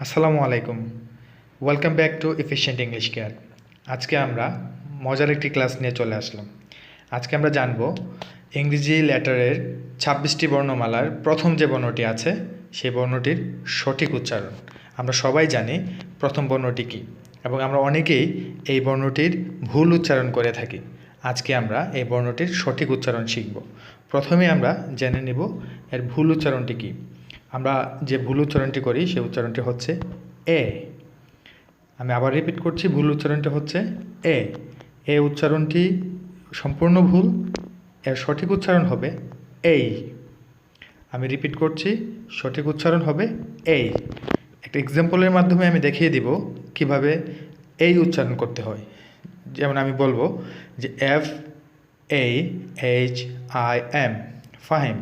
আসসালামু আলাইকুম। Welcome back to efficient English care. আজকে আমরা মজার একটি ক্লাস নিয়ে চলে আসলাম। আজকে আমরা জানব ইংরেজি লেটারের 26টি বর্ণমালার প্রথম যে বর্ণটি আছে সেই বর্ণটির সঠিক উচ্চারণ। আমরা সবাই জানি প্রথম বর্ণটি কী, এবং আমরা অনেকেই এই বর্ণটির ভুল উচ্চারণ করে থাকি। আজকে আমরা এই বর্ণটির সঠিক উচ্চারণ শিখব। প্রথমে আমরা জেনে নেব এর ভুল উচ্চারণটি কী। আমরা যে ভুল উচ্চারণটি করি সেই উচ্চারণটি হচ্ছে এ। আমি আবার রিপিট করছি, ভুল উচ্চারণটি হচ্ছে এ। এ উচ্চারণটি সম্পূর্ণ ভুল। এর সঠিক উচ্চারণ হবে এই। আমি রিপিট করছি, সঠিক উচ্চারণ হবে এই। একটা এক্সাম্পলের মাধ্যমে আমি দেখিয়ে দিব কিভাবে এই উচ্চারণ করতে হয়। যেমন আমি বলবো যে FAHIM, ফাহিম,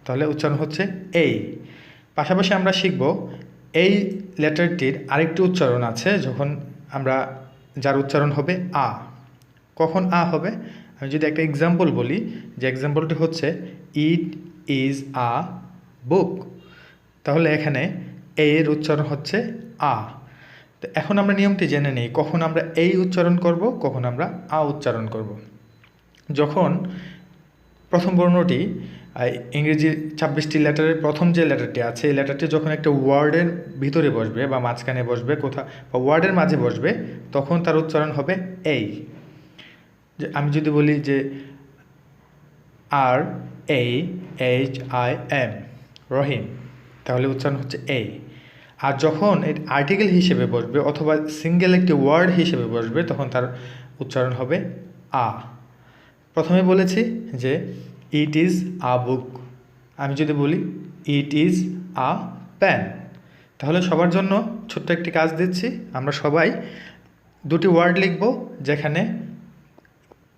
তাহলে উচ্চারণ হচ্ছে এই। পাশাপাশি আমরা শিখব এই লেটারটির আরেকটি উচ্চারণ আছে, যখন আমরা যার উচ্চারণ হবে আ। কখন আ হবে? আমি যদি একটা এক্সাম্পল বলি, যে এক্সাম্পলটি হচ্ছে ইট ইজ আ বুক, তাহলে এখানে এর উচ্চারণ হচ্ছে আ। তো এখন আমরা নিয়মটি জেনে নিই, কখন আমরা এই উচ্চারণ করব, কখন আমরা আ উচ্চারণ করব। যখন প্রথম বর্ণটি ইংরেজি 26টি লেটারের প্রথম যে লেটারটি আছে, এই লেটারটি যখন একটা ওয়ার্ডের ভিতরে বসবে বা মাঝখানে বসবে, কোথাও বা ওয়ার্ডের মাঝে বসবে, তখন তার উচ্চারণ হবে এই। যে আমি যদি বলি যে RAHIM, রহিম, তাহলে উচ্চারণ হচ্ছে এই। আর যখন এর আর্টিকেল হিসেবে বসবে অথবা সিঙ্গেল একটি ওয়ার্ড হিসেবে বসবে, তখন তার উচ্চারণ হবে আ। প্রথমে বলেছি যে ইট ইজ আ বুক। আমি যদি বলি ইট ইজ আ পেন, তাহলে সবার জন্য ছোট্ট একটি কাজ দিচ্ছি। আমরা সবাই দুটি ওয়ার্ড লিখব যেখানে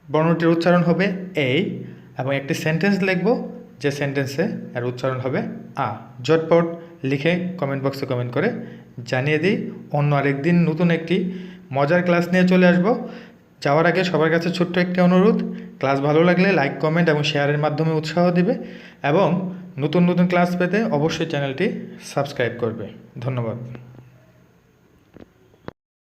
বর্ণটির উচ্চারণ হবে এই, এবং একটি সেন্টেন্স লিখব যে সেন্টেন্সে এর উচ্চারণ হবে আ। ঝটপট লিখে কমেন্ট বক্সে কমেন্ট করে জানিয়ে দিই। অন্য আরেকদিন নতুন একটি মজার ক্লাস নিয়ে চলে আসব। যাওয়ার আগে সবার কাছে ছোট্ট একটি অনুরোধ, ক্লাস ভালো লাগলে লাইক, কমেন্ট এবং শেয়ারের মাধ্যমে উৎসাহ দিবে, এবং নতুন নতুন ক্লাস পেতে অবশ্যই চ্যানেলটি সাবস্ক্রাইব করবে। ধন্যবাদ।